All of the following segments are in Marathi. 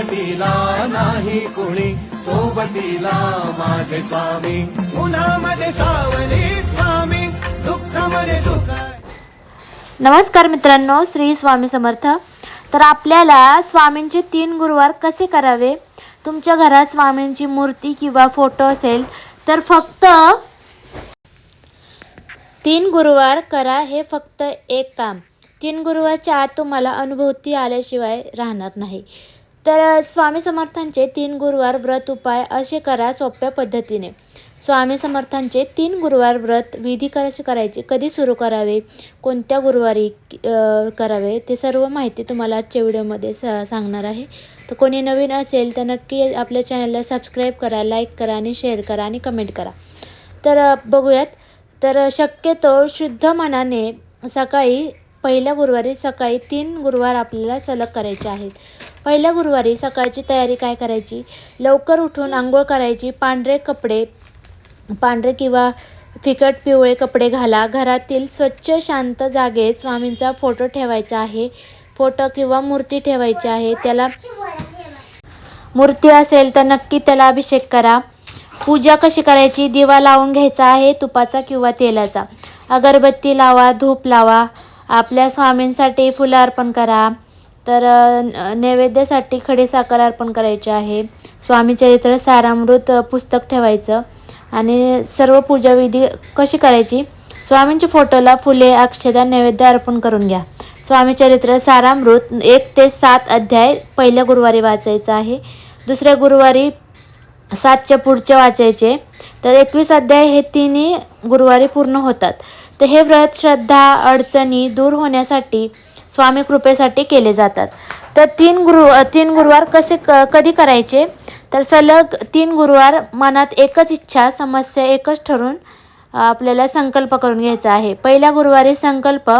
सोबतीला नाही कुणी, सोबतीला माझे स्वामी, उन्हामध्ये सावली स्वामी, दुःखामध्ये सुख. नमस्कार मित्रांनो, श्री स्वामी समर्थ. तर आपल्याला स्वामींचे 3 गुरुवार कसे करावे. तुमच्या घरात स्वामींची मूर्ती किंवा फोटो असेल तर फक्त 3 गुरुवार करा. हे फक्त एक काम. 3 गुरुवारच्या आत तुम्हाला अनुभूती आल्याशिवाय राहणार नाही. तर स्वामी समर्थांचे 3 गुरुवार व्रत उपाय असे करा सोप्या पद्धतीने. स्वामी समर्थांचे 3 गुरुवार व्रत विधी कसे करायचे, कधी सुरू करावे, कोणत्या गुरुवारी करावे, ते सर्व माहिती तुम्हाला आजच्या व्हिडिओमध्ये सांगणार आहे. तर कोणी नवीन असेल तर नक्की आपल्या चॅनलला सबस्क्राईब करा, लाईक करा आणि शेअर करा आणि कमेंट करा. तर बघूयात. तर शक्यतो शुद्ध मनाने सकाळी पहिल्या गुरुवारी सकाळी 3 गुरुवार आपल्याला सलग करायचे आहेत. पहिल्या गुरुवारी सकाळची तयारी काय करायची, लवकर उठून आंघोळ करायची, पांढरे किंवा फिकट पिवळे कपडे घाला. घरातील स्वच्छ शांत जागेत स्वामींचा फोटो ठेवायचा आहे. फोटो किंवा मूर्ती ठेवायची आहे. त्याला मूर्ती असेल तर नक्की त्याला अभिषेक करा. पूजा कशी करायची, दिवा लावून घ्यायचा आहे, तुपाचा किंवा तेलाचा. अगरबत्ती लावा, धूप लावा. आपल्या स्वामींसाठी फुलं अर्पण करा. तर नैवेद्यासाठी खडीसाखर अर्पण करायची आहे. स्वामी चरित्र सारामृत पुस्तक ठेवायचं. आणि सर्व पूजाविधी कशी करायची, स्वामींच्या फोटोला फुले, अक्षता, नैवेद्य अर्पण करून घ्या. स्वामी चरित्र सारामृत 1 ते 7 अध्याय पहिल्या गुरुवारी वाचायचं आहे. दुसऱ्या गुरुवारी 7च्या पुढचे वाचायचे. तर 21 अध्याय हे 3 गुरुवारी पूर्ण होतात. तर हे व्रत श्रद्धा अडचणी दूर होण्यासाठी, स्वामी कृपेसाठी केले जातात. तर 3 गुरुवार कधी करायचे, तर सलग 3 गुरुवार मनात एकच इच्छा, समस्या एकच ठरवून आपल्याला संकल्प करून घ्यायचा आहे. पहिल्या गुरुवारी संकल्प,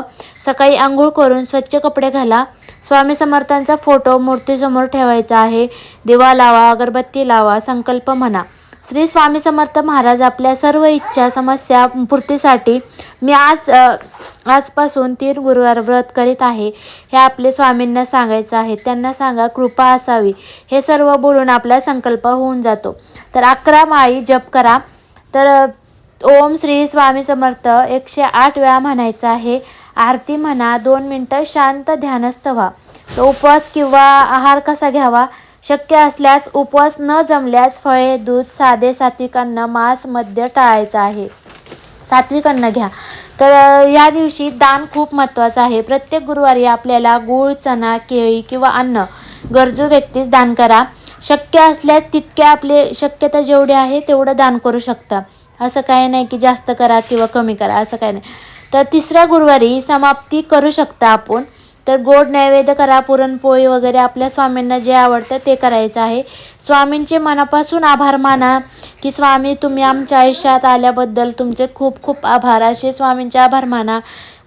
सकाळी आंघोळ करून स्वच्छ कपडे घाला. स्वामी समर्थांचा फोटो मूर्तीसमोर ठेवायचा आहे. दिवा लावा, अगरबत्ती लावा, संकल्प म्हणा. श्री स्वामी समर्थ महाराज आपल्या सर्व इच्छा समस्या पूर्तीसाठी मी आजपासून 3 गुरुवार व्रत करीत आहे हे आपले स्वामींना सांगायचं आहे. त्यांना सांगा कृपा असावी. हे सर्व बोलून आपला संकल्प होऊन जातो. तर 11 माळी जप करा. तर ओम श्री स्वामी समर्थ 108 वेळा म्हणायचं आहे. आरती म्हणा. 2 मिनटं शांत ध्यानस्थ व्हा. तर उपवास किंवा आहार कसा घ्यावा, शक्य असल्यास उपवास न जमल्यास फळे, दूध, साधे सात्विक अन्न, मांस, मद्य टाळायचं आहे. सात्विक अन्न घ्या. तर या दिवशी दान खूप महत्त्वाचं आहे. प्रत्येक गुरुवारी आपल्याला गूळ, चणा, केळी किंवा अन्न गरजू व्यक्तीस दान करा. शक्य असल्यास तितके आपले शक्यता जेवढी आहे तेवढं दान करू शकता. असं काही नाही की जास्त करा किंवा कमी करा, असं काही नाही. तर 3ऱ्या गुरुवारी समाप्ती करू शकता आपण. तर गोड नैवेद्य करा, पुरणपोळी वगैरे आपल्या स्वामींना जे आवडतं ते करायचं आहे. स्वामींचे मनापासून आभार माना की स्वामी तुम्ही आमच्या आयुष्यात आल्याबद्दल तुमचे खूप खूप आभार, असे स्वामींचे आभार माना.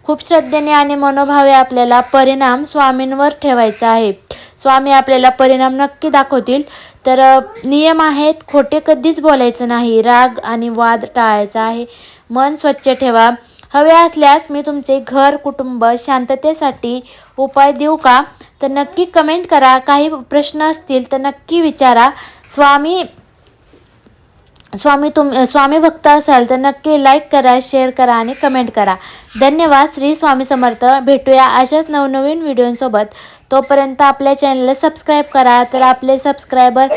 खूप श्रद्धेने आणि मनोभावे आपल्याला परिणाम स्वामींवर ठेवायचा आहे. स्वामी आपल्याला परिणाम नक्की दाखवतील. तर नियम आहेत, खोटे कधीच बोलायचं नाही. राग आणि वाद टाळायचा आहे. मन स्वच्छ ठेवा. हवे असल्यास मी तुमचे घर कुटुंब शांततेसाठी उपाय देऊ का, तर नक्की कमेंट करा. काही प्रश्न असतील तर नक्की विचारा. स्वामी भक्त असाल तर नक्की लाईक करा, शेअर करा आणि कमेंट करा. धन्यवाद. श्री स्वामी समर्थ. भेटूया अशाच नवनवीन व्हिडिओसोबत. तोपर्यंत आपल्या चॅनलला सबस्क्राईब करा. तर आपले सबस्क्रायबर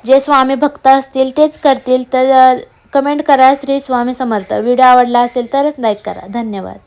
जे स्वामी भक्त असतील तेच करतील. तर कमेंट करा श्री स्वामी समर्थ. व्हिडिओ आवडला असेल तरच लाईक करा. धन्यवाद.